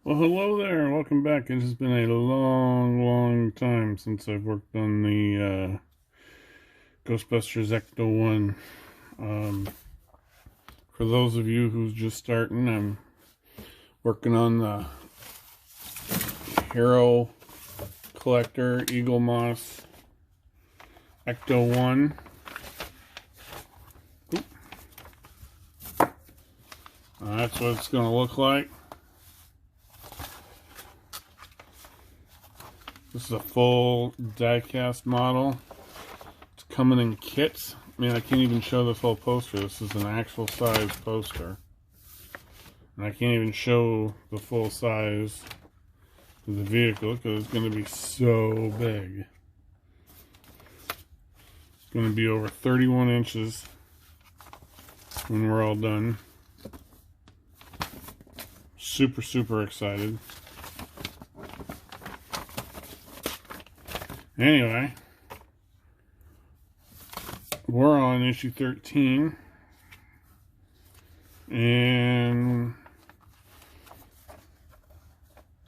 Well, hello there. Welcome back. It has been a long time since I've worked on the Ghostbusters Ecto-1. Um, for those of you who's just starting, I'm working on the Hero Collector Eagle Moss Ecto-1. That's what it's going to look like. This is a full die-cast model. It's coming in kits. I mean, I can't even show this whole poster. This is an actual size poster. And I can't even show the full size of the vehicle because it's going to be so big. It's going to be over 31 inches when we're all done. Super excited. Anyway, we're on issue 13, and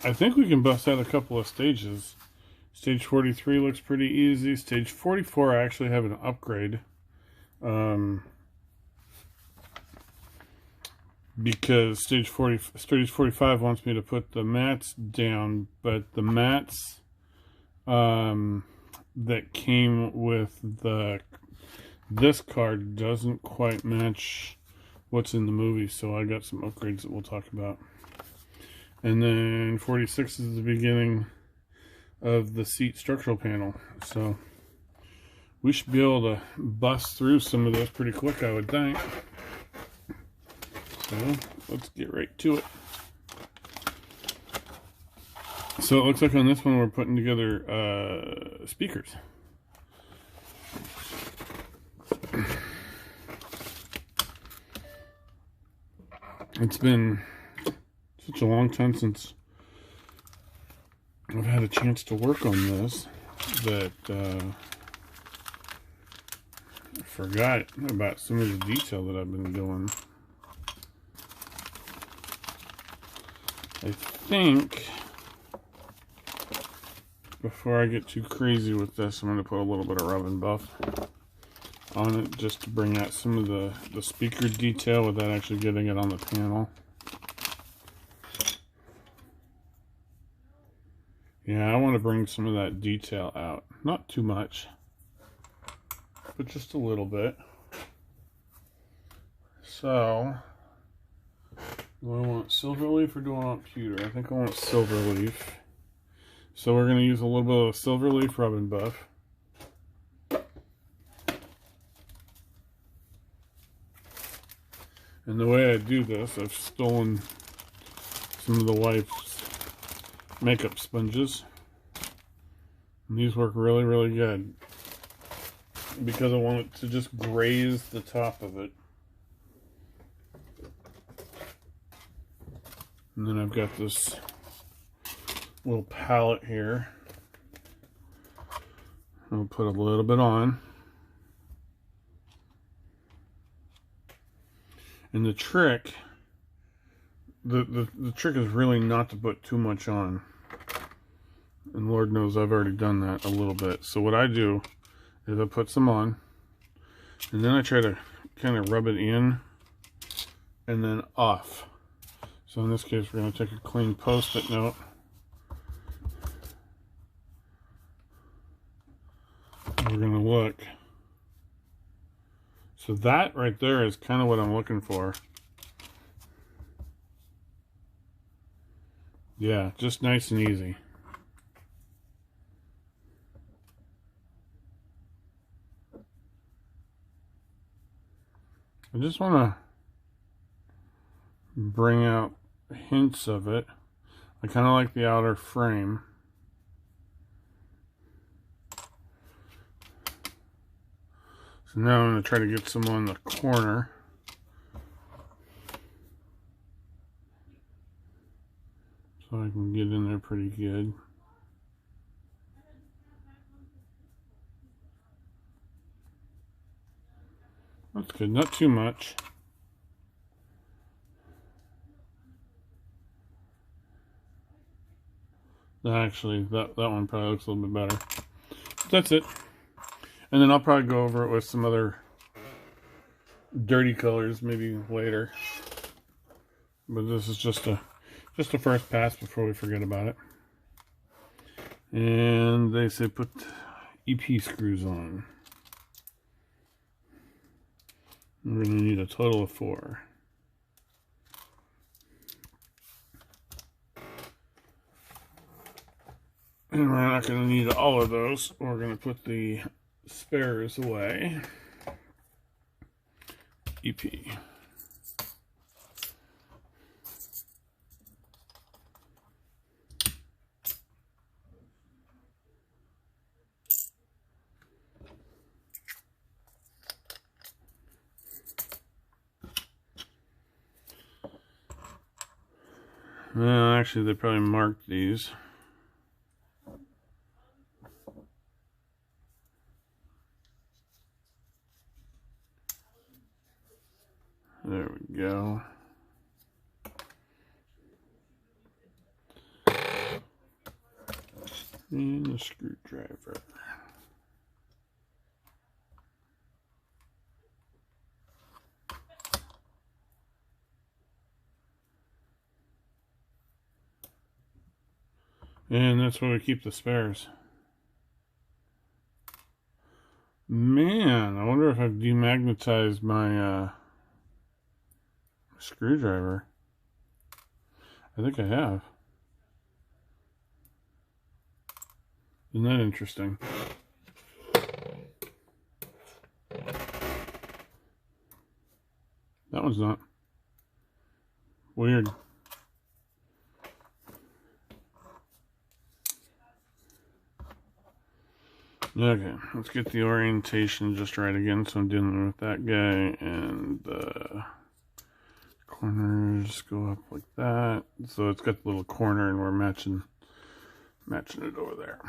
I think we can bust out a couple of stages. Stage 43 looks pretty easy. Stage 44, I actually have an upgrade, because stage 45 wants me to put the mats down, but the mats that came with this card doesn't quite match what's in the movie, so I got some upgrades that we'll talk about. And then 46 is the beginning of the seat structural panel, so we should be able to bust through some of those pretty quick, I would think. So let's get right to it. So it looks like on this one we're putting together speakers. It's been such a long time since I've had a chance to work on this that I forgot about some of the detail that I've been doing. I think before I get too crazy with this, I'm going to put a little bit of rub and buff on it just to bring out some of the speaker detail without actually getting it on the panel. Yeah, I want to bring some of that detail out. Not too much, but just a little bit. So, do I want silverleaf or do I want pewter? I think I want silverleaf. So we're going to use a little bit of silverleaf rub and buff. And the way I do this, I've stolen some of the wife's makeup sponges. And these work really good, because I want it to just graze the top of it. And then I've got this little palette here. I'll put a little bit on. And the trick, the trick is really not to put too much on. And Lord knows I've already done that a little bit. So what I do is I put some on, and then I try to kind of rub it in and then off. So in this case, we're going to take a clean Post-it note. We're going to look. So that right there is kind of what I'm looking for. Yeah, just nice and easy. I just want to bring out hints of it. I kind of like the outer frame. So now I'm going to try to get some on the corner. So I can get in there pretty good. That's good, not too much. Actually, that one probably looks a little bit better. That's it. And then I'll probably go over it with some other dirty colors maybe later. But this is just a first pass before we forget about it. And they say put EP screws on. We're going to need a total of 4. And we're not going to need all of those. We're going to put the spares away. EP. Well, actually, they probably marked these. There we go. And the screwdriver. And that's where we keep the spares. Man, I wonder if I've demagnetized my screwdriver. I think I have. Isn't that interesting? That one's not. Weird. Okay, let's get the orientation just right again. So I'm dealing with that guy, and the corners go up like that. So it's got the little corner, and we're matching it over there.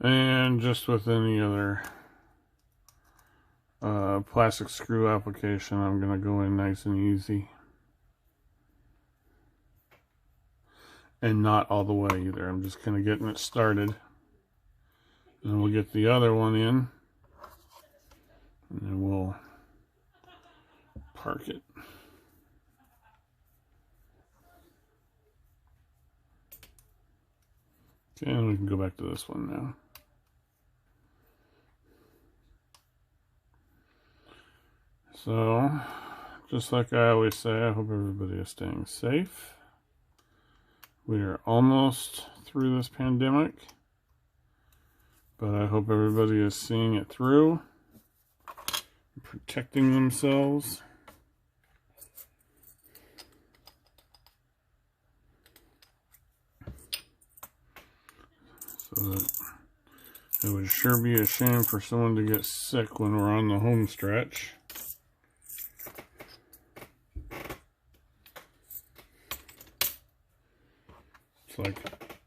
And just with any other plastic screw application, I'm going to go in nice and easy. And not all the way either. I'm just kind of getting it started. And we'll get the other one in. And then we'll park it. Okay, and we can go back to this one now. So, just like I always say, I hope everybody is staying safe. We are almost through this pandemic, but I hope everybody is seeing it through, protecting themselves. So that it would sure be a shame for someone to get sick when we're on the home stretch. It's like,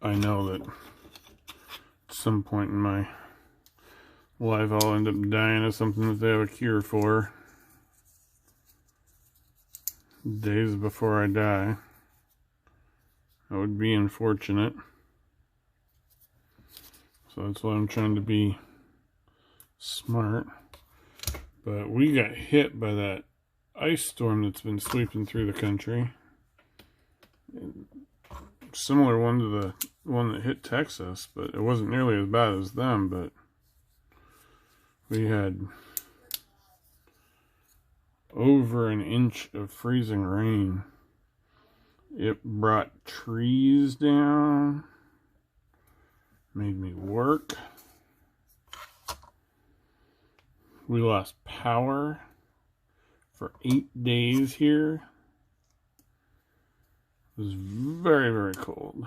I know that at some point in my life I'll end up dying of something that they have a cure for. Days before I die. That would be unfortunate. So that's why I'm trying to be smart. But we got hit by that ice storm that's been sweeping through the country. Similar one to the one that hit Texas, but it wasn't nearly as bad as them. But we had over an inch of freezing rain. It brought trees down, made me work. We lost power for 8 days here. It was very, very cold.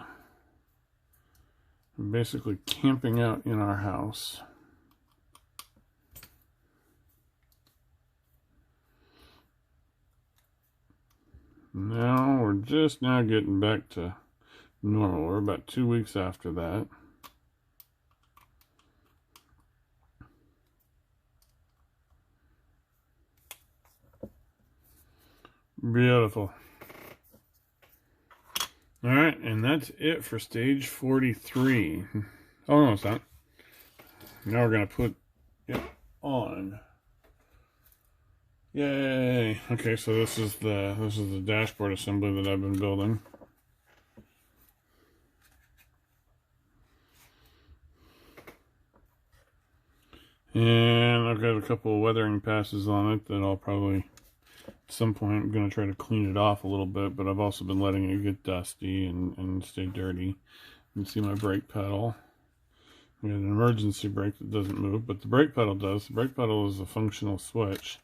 I'm basically camping out in our house. Now we're just now getting back to normal. We're about 2 weeks after that. Beautiful. Alright, and that's it for stage 43. Oh no, it's not. Now we're gonna put it on. Yay! Okay, so this is the dashboard assembly that I've been building. And I've got a couple of weathering passes on it that I'll probably, at some point, I'm going to try to clean it off a little bit, but I've also been letting it get dusty and stay dirty. You can see my brake pedal. We have an emergency brake that doesn't move, but the brake pedal does. The brake pedal is a functional switch.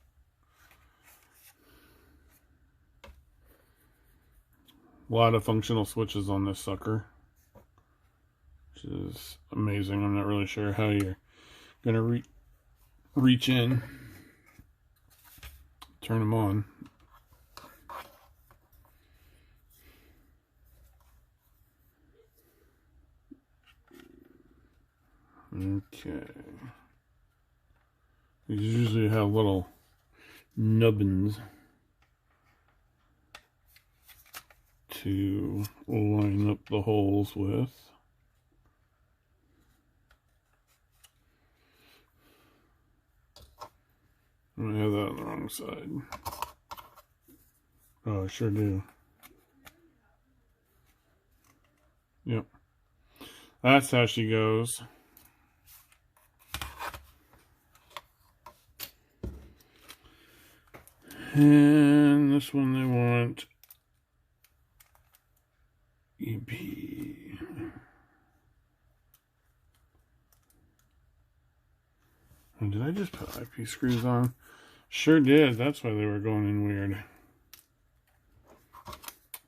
A lot of functional switches on this sucker, which is amazing. I'm not really sure how you're going to reach in, turn them on. Okay. These usually have little nubbins to line up the holes with. I have that on the wrong side. Oh, I sure do. Yep. That's how she goes. And this one they want EP. And did I just put IP screws on? Sure did. That's why they were going in weird.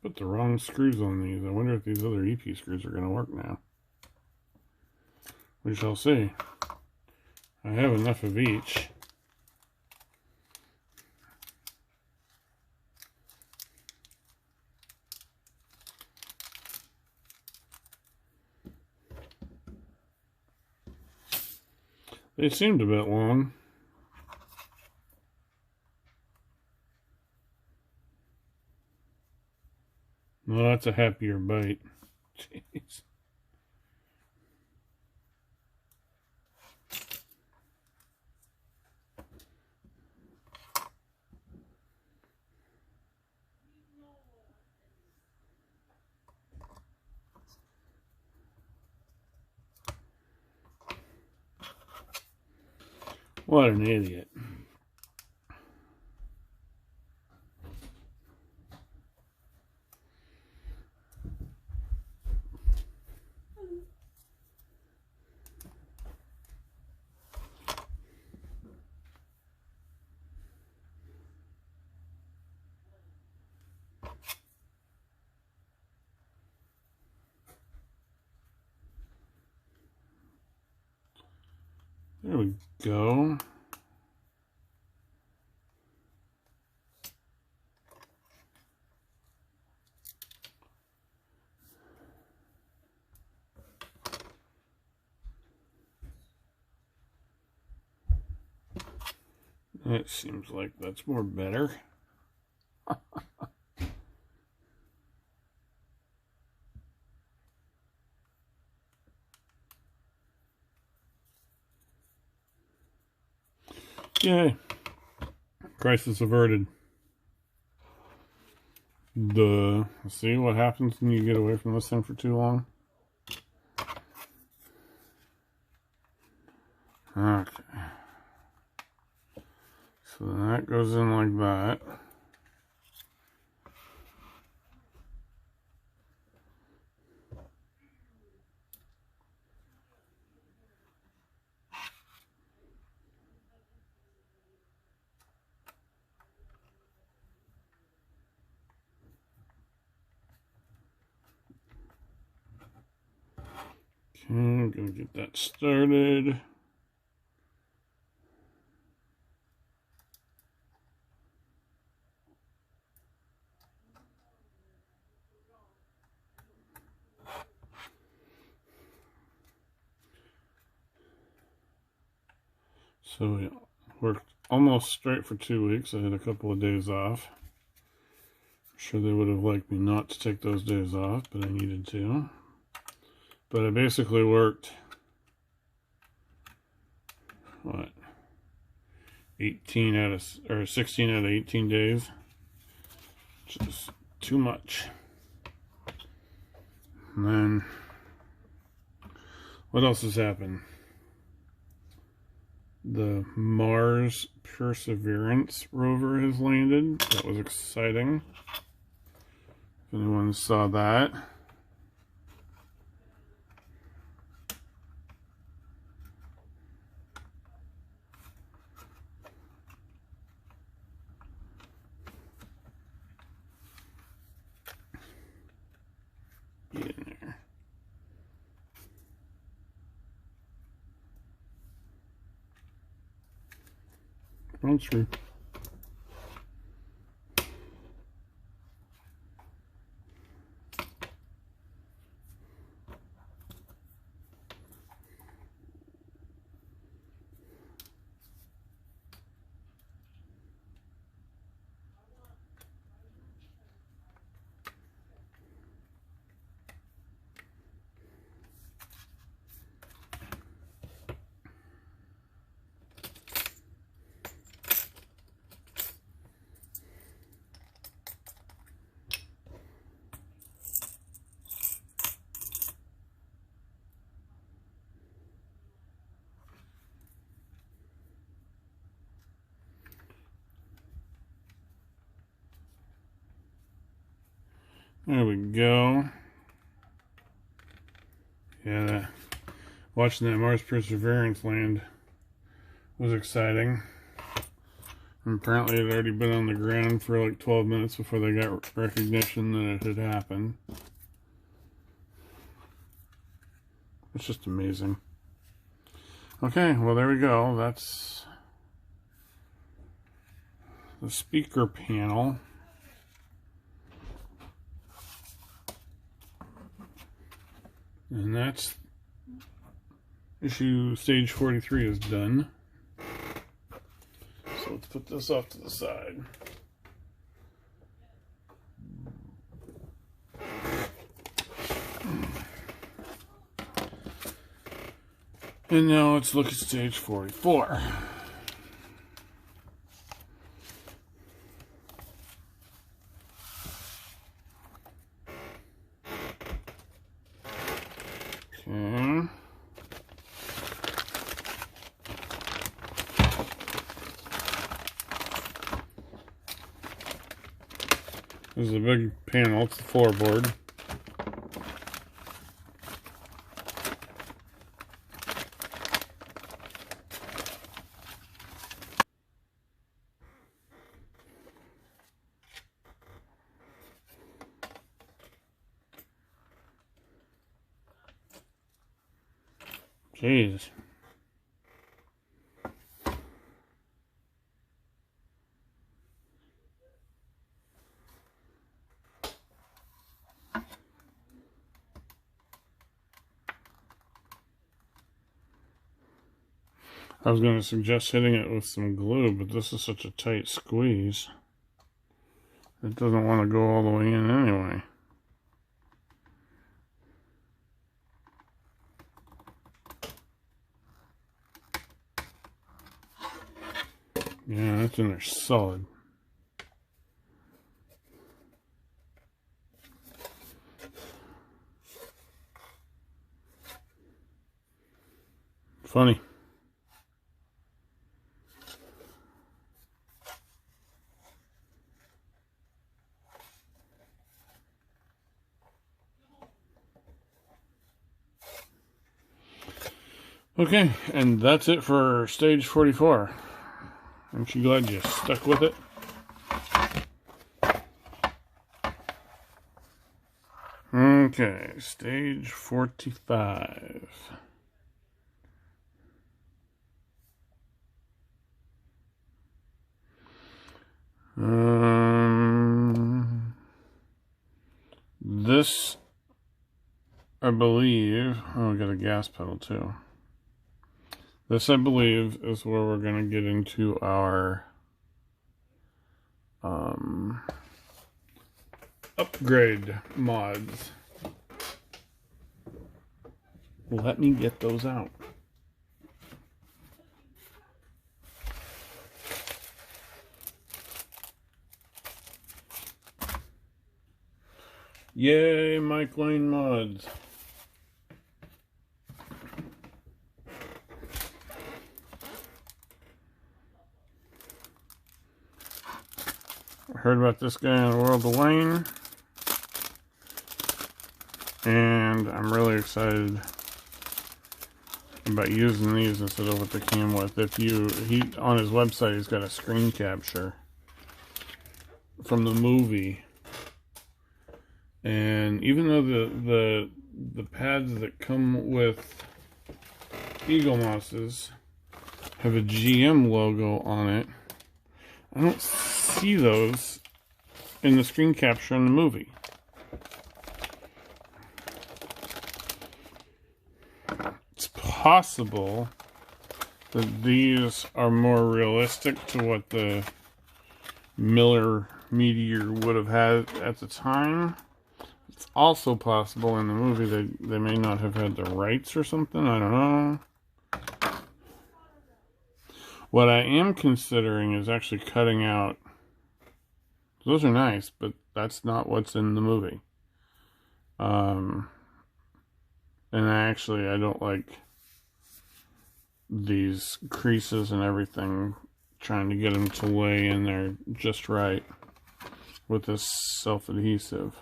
Put the wrong screws on these. I wonder if these other EP screws are going to work now. We shall see. I have enough of each. They seemed a bit long. No, that's a happier bite. Jeez. What an idiot. There we go. It seems like that's more better. Yay. Crisis averted. Duh. See what happens when you get away from this thing for too long? Okay. So that goes in like that. Okay, I'm gonna get that started. So we worked almost straight for 2 weeks. I had a couple of days off. Sure, they would have liked me not to take those days off, but I needed to. But I basically worked, what, 16 out of 18 days, which is too much. And then, what else has happened? The Mars Perseverance rover has landed. That was exciting. If anyone saw that. Get in there. Bounce through. There we go. Yeah, watching that Mars Perseverance land was exciting. And apparently it had already been on the ground for like 12 minutes before they got recognition that it had happened. It's just amazing. Okay, well there we go. That's the speaker panel. And that's stage 43 is done. So let's put this off to the side. And now let's look at stage 44. Okay. This is a big panel, it's the floorboard. Jeez. I was going to suggest hitting it with some glue, but this is such a tight squeeze. It doesn't want to go all the way in anyway. Yeah, that's in there solid. Funny. Okay, and that's it for stage 44. Aren't you glad you stuck with it? Okay, stage 45. This, I believe, oh, we got a gas pedal too. This, I believe, is where we're going to get into our upgrade mods. Let me get those out. Yay, Mike Lane mods. I heard about this guy in the world of Wayne, and I'm really excited about using these instead of what they came with. On his website, he's got a screen capture from the movie. And even though the pads that come with Eagle Mosses have a GM logo on it, I don't see those in the screen capture in the movie. It's possible that these are more realistic to what the Miller Meteor would have had at the time. It's also possible in the movie they may not have had the rights or something. I don't know. What I am considering is actually cutting out. Those are nice, but that's not what's in the movie. And I don't like these creases and everything. Trying to get them to lay in there just right with this self-adhesive.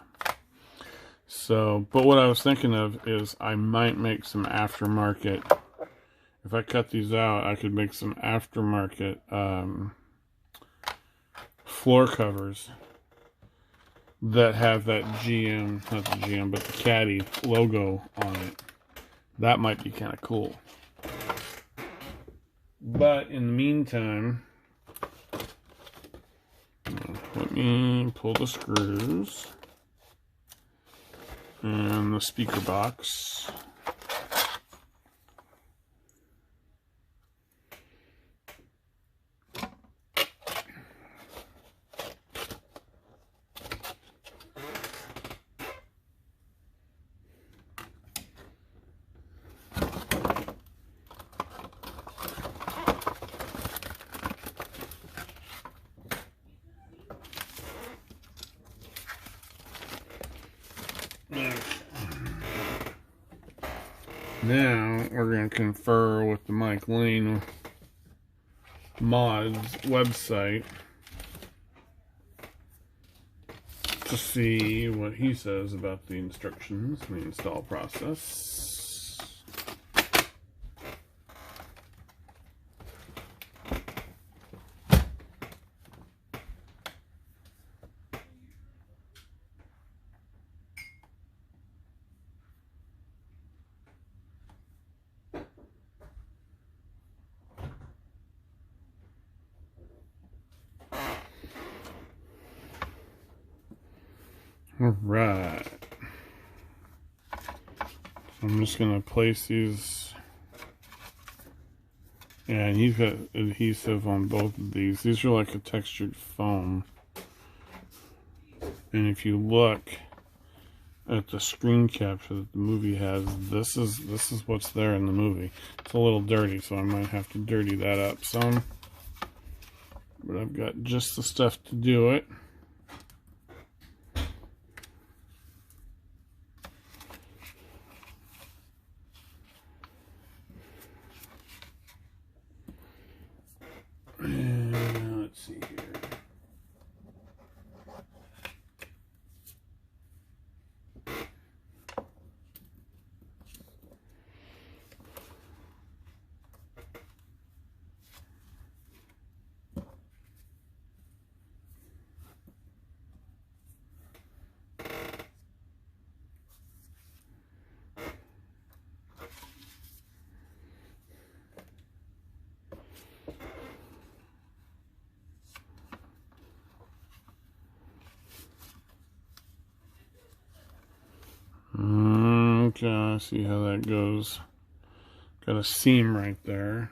So, but what I was thinking of is I might make some aftermarket. If I cut these out, I could make some aftermarket floor covers that have that GM, not the GM, but the Caddy logo on it. That might be kind of cool. But in the meantime, let me pull the screws and the speaker box. Now we're going to confer with the Mike Lane Mods website to see what he says about the instructions and the install process. Alright. I'm just going to place these. Yeah, and he's got adhesive on both of these. These are like a textured foam. And if you look at the screen capture that the movie has, this is what's there in the movie. It's a little dirty, so I might have to dirty that up some. But I've got just the stuff to do it. Let's see here. Okay, I see how that goes. Got a seam right there.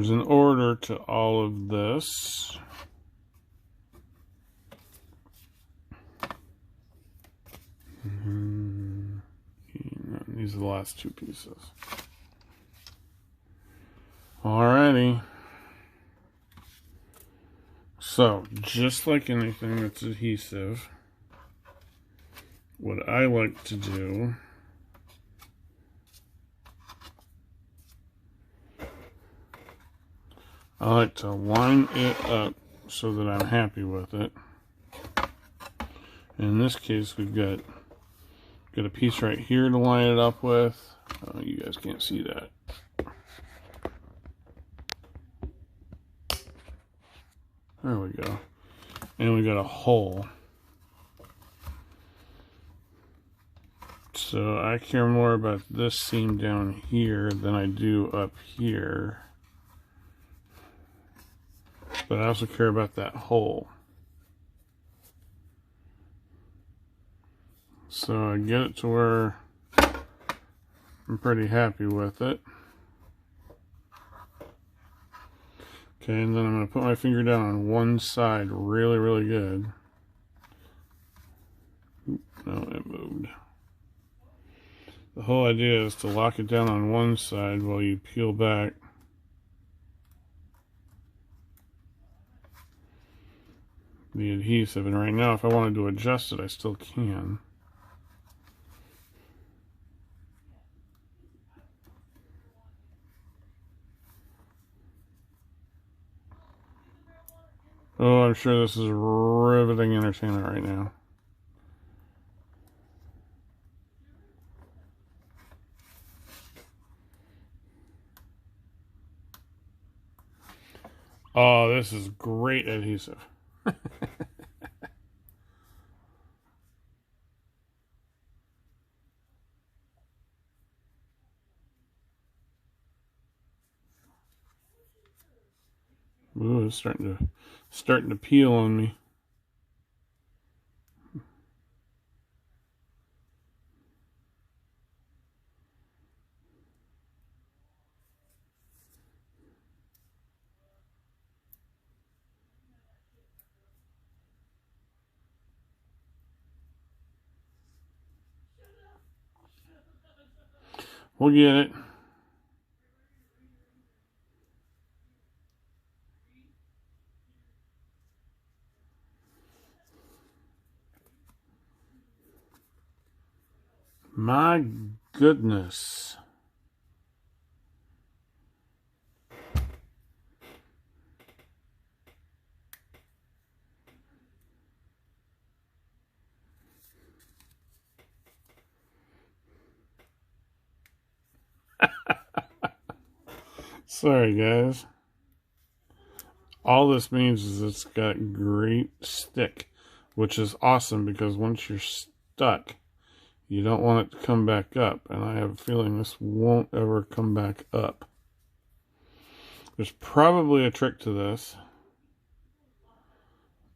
there's an order to all of this. These are the last two pieces. Alrighty. So, just like anything that's adhesive, what I like to do I like to line it up so that I'm happy with it. In this case, we've got a piece right here to line it up with. You guys can't see that. There we go. And we got a hole. So I care more about this seam down here than I do up here. But I also care about that hole. So I get it to where I'm pretty happy with it. Okay, and then I'm going to put my finger down on one side really, really good. Oop, no, it moved. The whole idea is to lock it down on one side while you peel back the adhesive. And right now, if I wanted to adjust it, I still can. Oh, I'm sure this is riveting entertainment right now. Oh, this is great adhesive. Ooh, it's starting to peel on me. We'll get it. My goodness. Sorry, guys. All this means is it's got great stick, which is awesome because once you're stuck, you don't want it to come back up. And I have a feeling this won't ever come back up. There's probably a trick to this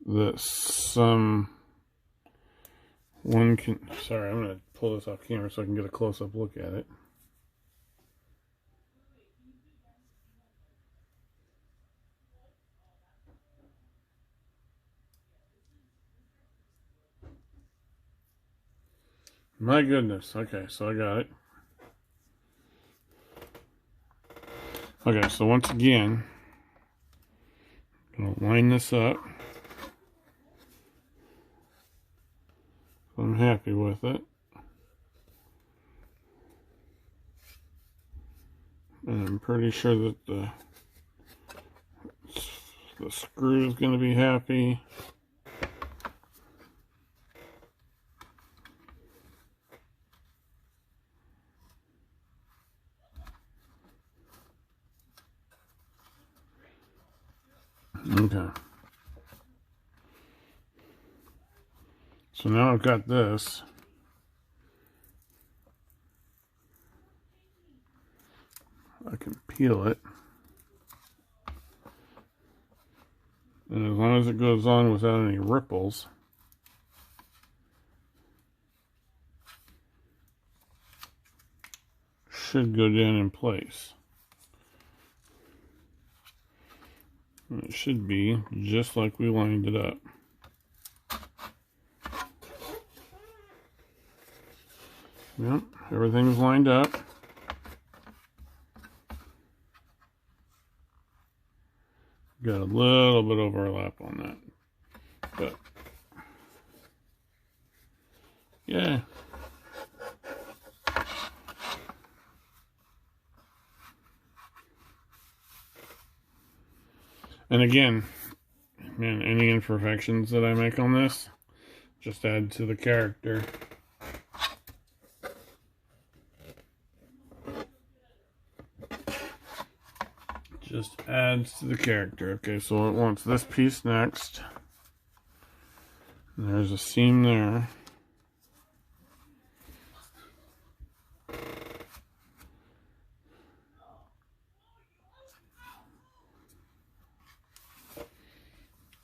that someone can... Sorry, I'm going to pull this off camera so I can get a close-up look at it. My goodness. Okay, so I got it. Okay, so once again, I'm going to line this up. I'm happy with it. And I'm pretty sure that the screw is going to be happy. Okay. So now I've got this. I can peel it. And as long as it goes on without any ripples, should go down in place. It should be just like we lined it up. Yep, everything's lined up. Got a little bit of overlap on that, but yeah. And again, man, any imperfections that I make on this just add to the character. Just adds to the character. Okay, so it wants this piece next. And there's a seam there.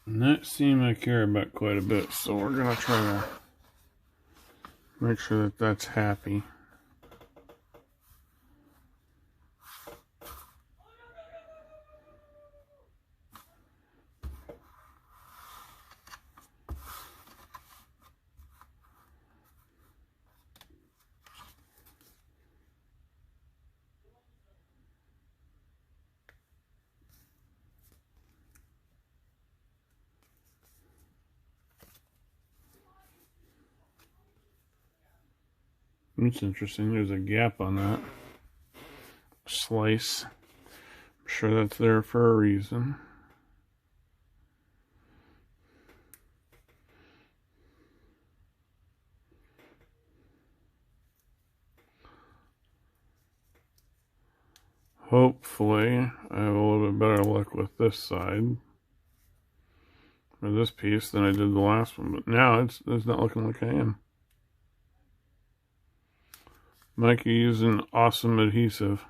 And that seam I care about quite a bit, so we're going to try to make sure that that's happy. It's interesting, there's a gap on that slice. I'm sure that's there for a reason. Hopefully, I have a little bit better luck with this side, or this piece, than I did the last one, but now it's not looking like I am. Mikey used an awesome adhesive.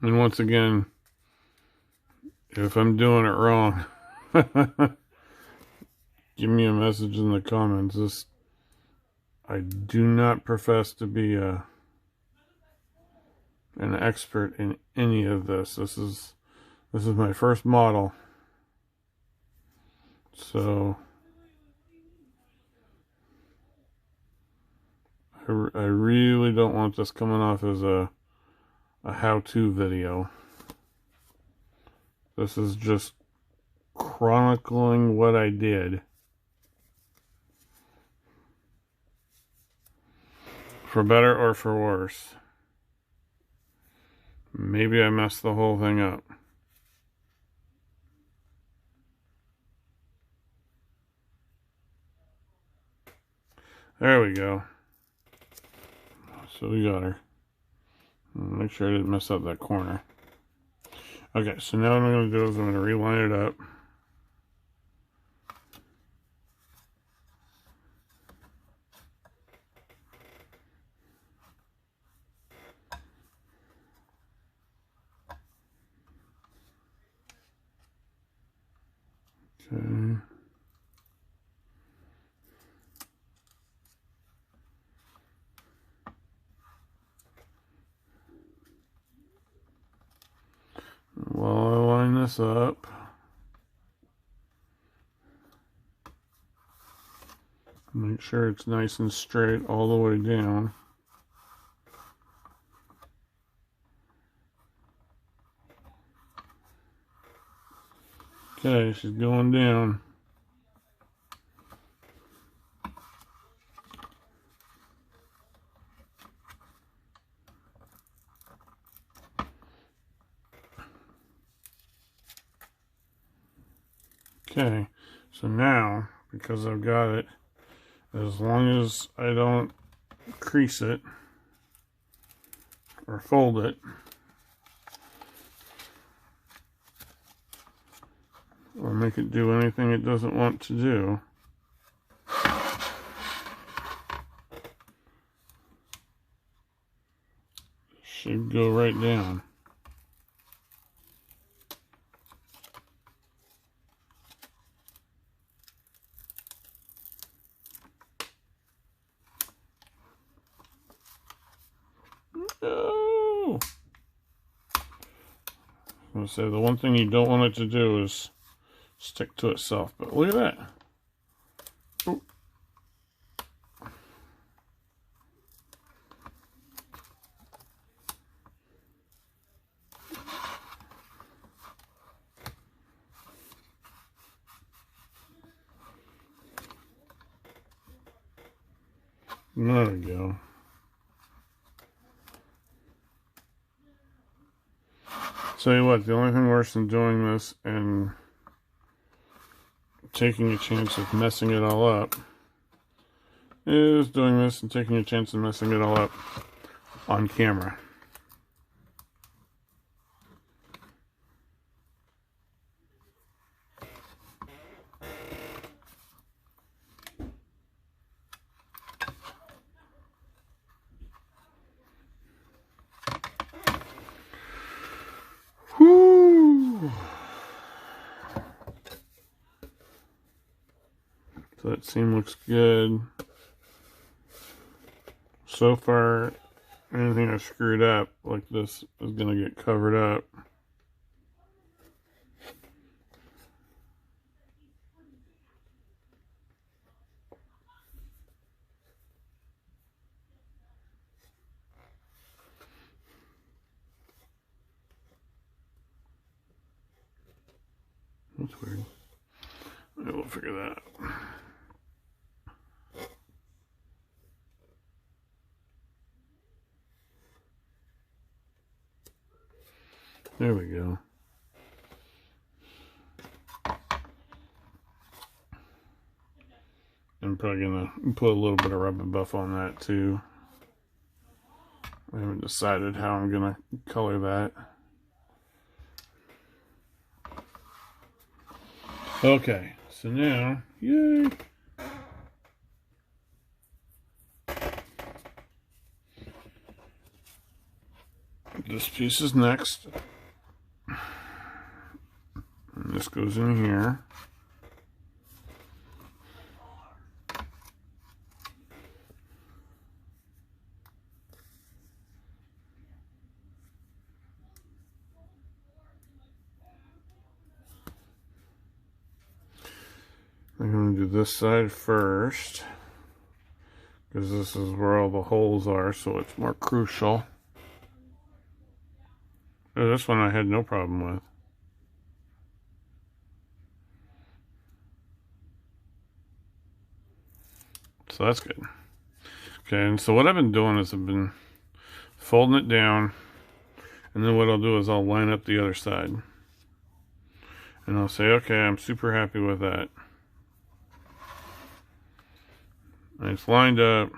And once again, if I'm doing it wrong, give me a message in the comments. I do not profess to be an expert in any of this. This is my first model, so I really don't want this coming off as a how-to video. This is just chronicling what I did, for better or for worse. Maybe I messed the whole thing up. There we go. So we got her. Make sure I didn't mess up that corner. Okay, so now what I'm going to do is I'm going to reline it up. Okay. While I line this up, make sure it's nice and straight all the way down. Okay, she's going down. Okay, so now, because I've got it, as long as I don't crease it or fold it, or make it do anything it doesn't want to do, it should go right down. I'm going to say the one thing you don't want it to do is stick to itself. But look at that. Ooh. There we go. Tell you what, the only thing worse than doing this and taking a chance of messing it all up is doing this and taking a chance of messing it all up on camera. So that seam looks good. So far, anything I screwed up like this is going to get covered up. That's weird. We'll figure that out. There we go. I'm probably gonna put a little bit of rubber buff on that too. I haven't decided how I'm gonna color that. Okay, so now, yay! This piece is next. And this goes in here. I'm going to do this side first, because this is where all the holes are, so it's more crucial. Oh, this one I had no problem with. So that's good. Okay, and so what I've been doing is I've been folding it down, and then what I'll do is I'll line up the other side. And I'll say, okay, I'm super happy with that. And it's lined up,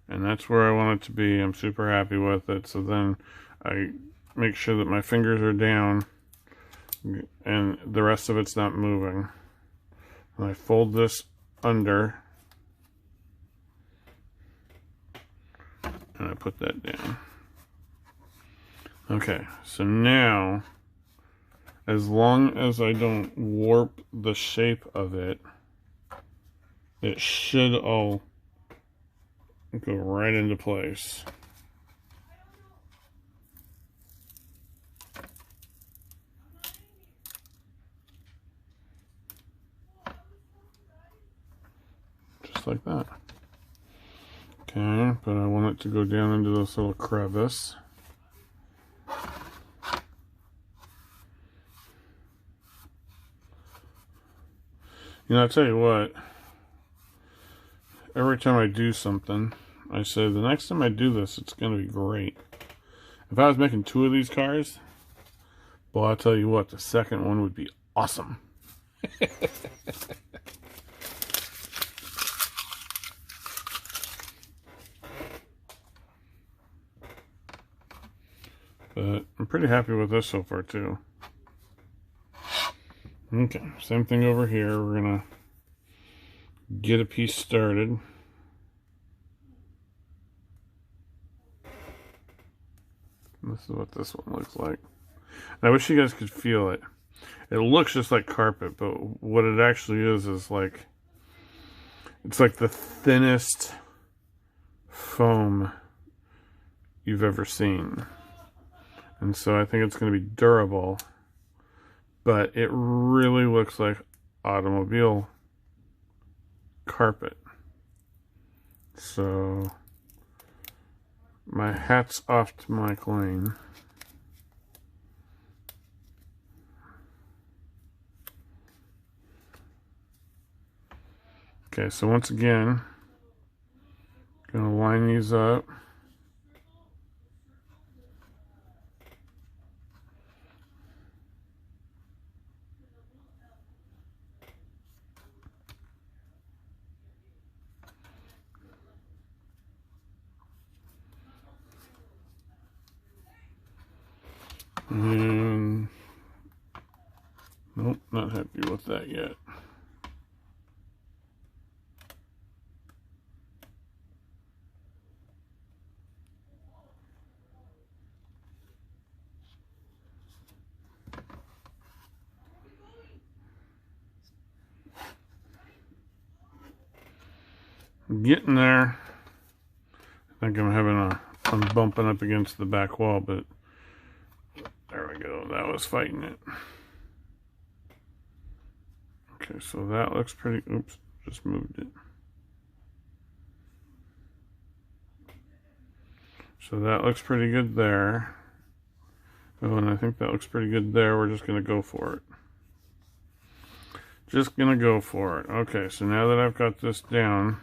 and that's where I want it to be. I'm super happy with it. So then I make sure that my fingers are down and the rest of it's not moving. And I fold this under and I put that down. Okay, so now, as long as I don't warp the shape of it, it should all go right into place. Just like that. Okay, but I want it to go down into this little crevice. You know, I tell you what, every time I do something, I say the next time I do this, it's going to be great. If I was making 2 of these cars, well, I'll tell you what, the second one would be awesome. But I'm pretty happy with this so far too. Okay, same thing over here. We're gonna get a piece started. This is what this one looks like. And I wish you guys could feel it. It looks just like carpet, but what it actually is like, it's like the thinnest foam you've ever seen. And so I think it's going to be durable. but it really looks like automobile carpet. So my hat's off to Mike Lane. Okay, so once again, gonna line these up. And nope, not happy with that yet. Getting there. I think I'm bumping up against the back wall, but there we go. That was fighting it. Okay, so that looks pretty, oops, just moved it. So that looks pretty good there. Oh, and I think that looks pretty good there. We're just gonna go for it. Just gonna go for it. Okay, so now that I've got this down,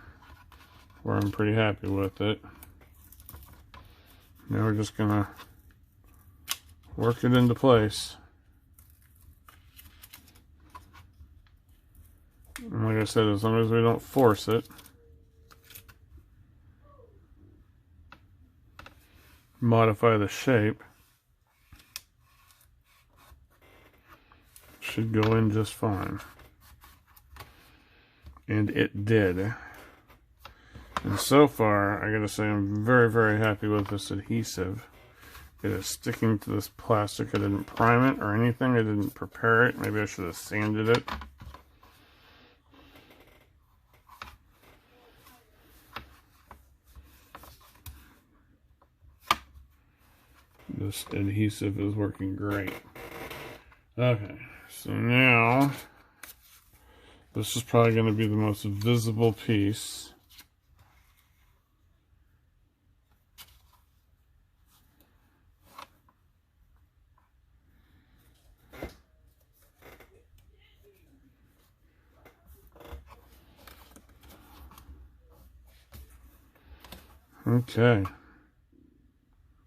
where I'm pretty happy with it, now we're just gonna work it into place. And like I said, as long as we don't force it, modify the shape, should go in just fine. And it did. And so far, I gotta say, I'm very, very happy with this adhesive. It is sticking to this plastic. I didn't prime it or anything. I didn't prepare it. Maybe I should have sanded it. This adhesive is working great. Okay, so now this is probably going to be the most visible piece. Okay.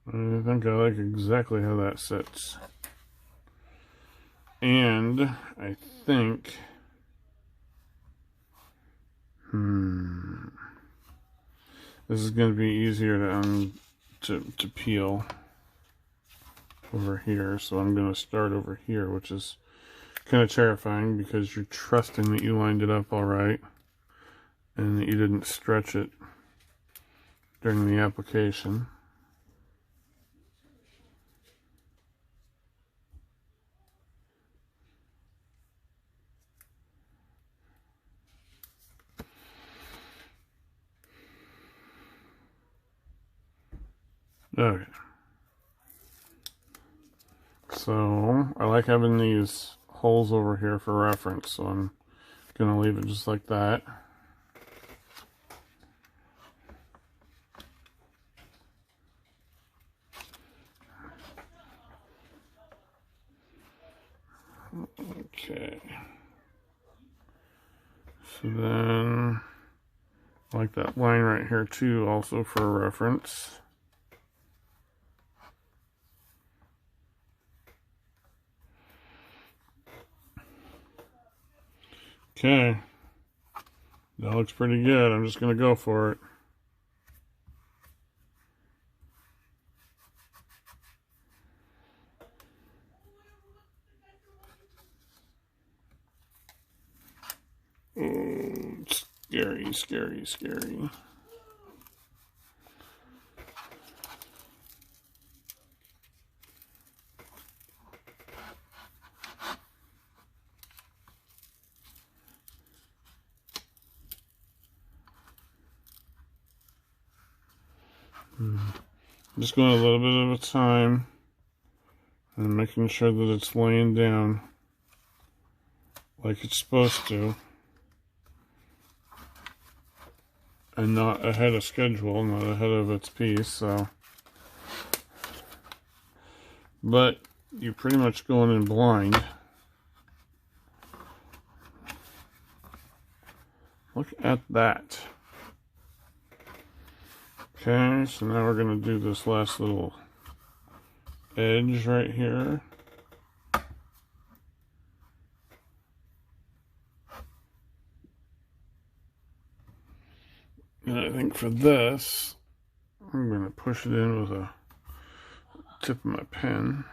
I think I like exactly how that sits. And I think this is going to be easier to peel over here. So I'm going to start over here, which is kind of terrifying because you're trusting that you lined it up all right and that you didn't stretch it during the application. Okay. So I like having these holes over here for reference, so I'm gonna leave it just like that. Okay. So then I like that line right here too, also for reference. Okay, that looks pretty good. I'm just going to go for it. Oh, scary, scary, scary. I'm just going a little bit at a time and making sure that it's laying down like it's supposed to, and not ahead of schedule, not ahead of its piece, so. But you're pretty much going in blind. Look at that. Okay, so now we're going to do this last little edge right here. And I think for this, I'm going to push it in with a tip of my pen.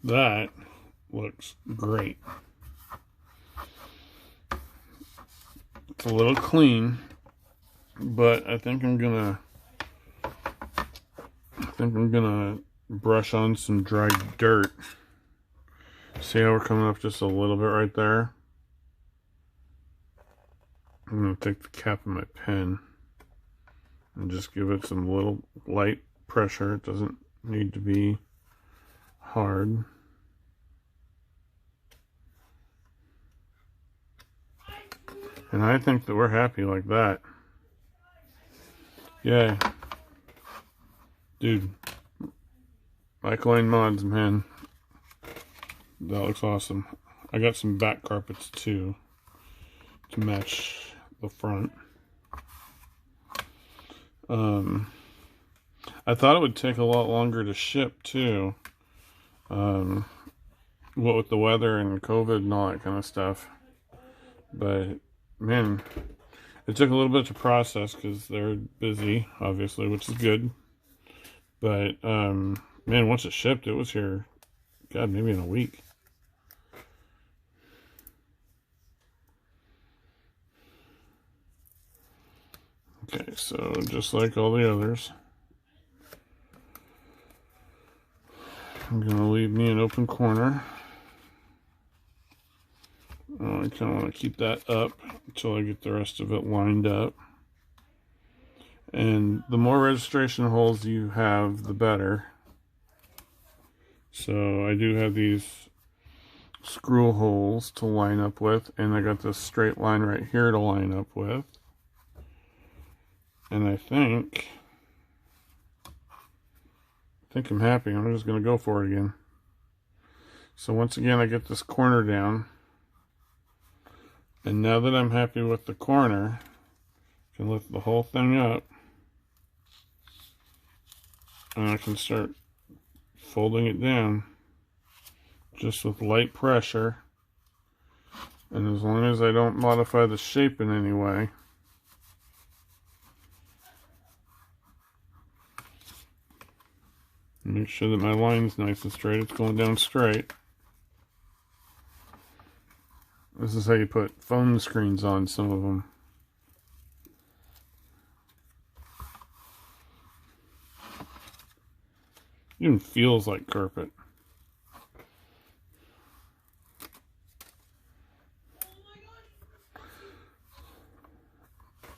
That looks great. It's a little clean, but I think I'm gonna brush on some dry dirt. See how we're coming up just a little bit right there? I'm gonna take the cap of my pen and just give it some little light pressure. It doesn't need to be hard. And I think that we're happy like that. Yay. Dude. Michael Mods, man. That looks awesome. I got some back carpets too to match the front. I thought it would take a lot longer to ship too. What with the weather and COVID and all that kind of stuff. But man, it took a little bit to process because they're busy, obviously, which is good. But man, once it shipped, it was here, God, maybe in a week. Okay, so just like all the others, I'm going to leave me an open corner. I kind of want to keep that up until I get the rest of it lined up. And the more registration holes you have, the better. So I do have these screw holes to line up with, and I got this straight line right here to line up with. And I think I'm happy. I'm just going to go for it again. So once again, I get this corner down. And now that I'm happy with the corner, I can lift the whole thing up. And I can start folding it down just with light pressure. And as long as I don't modify the shape in any way, make sure that my line's nice and straight. It's going down straight. This is how you put phone screens on some of them. It even feels like carpet.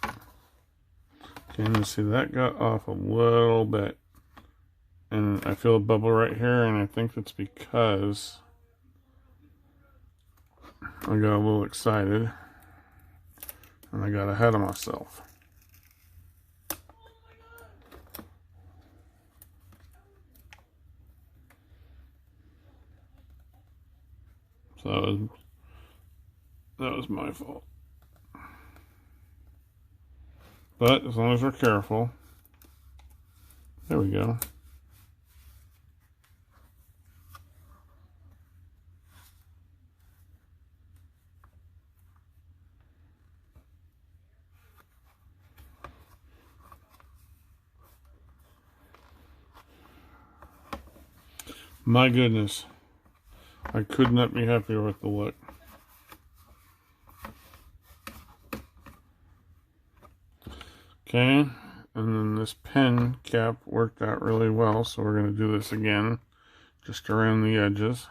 Okay, and see that got off a little bit. And I feel a bubble right here, and I think that's because I got a little excited and I got ahead of myself. So that was my fault. But as long as we're careful, there we go. My goodness, I could not be happier with the look. Okay, and then this pen cap worked out really well, so we're going to do this again, just around the edges.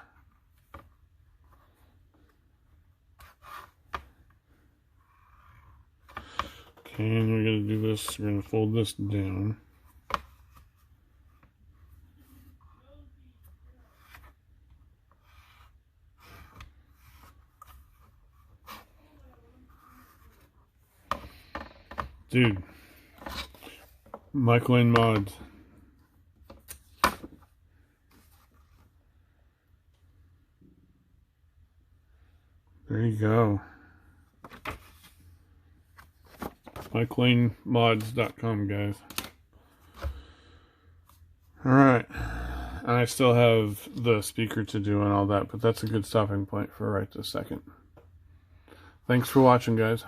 And we're going to do this. We're going to fold this down. Dude, Michael and Mods. There you go. MyCleanMods.com, guys. Alright. And I still have the speaker to do and all that, but that's a good stopping point for right this second. Thanks for watching, guys.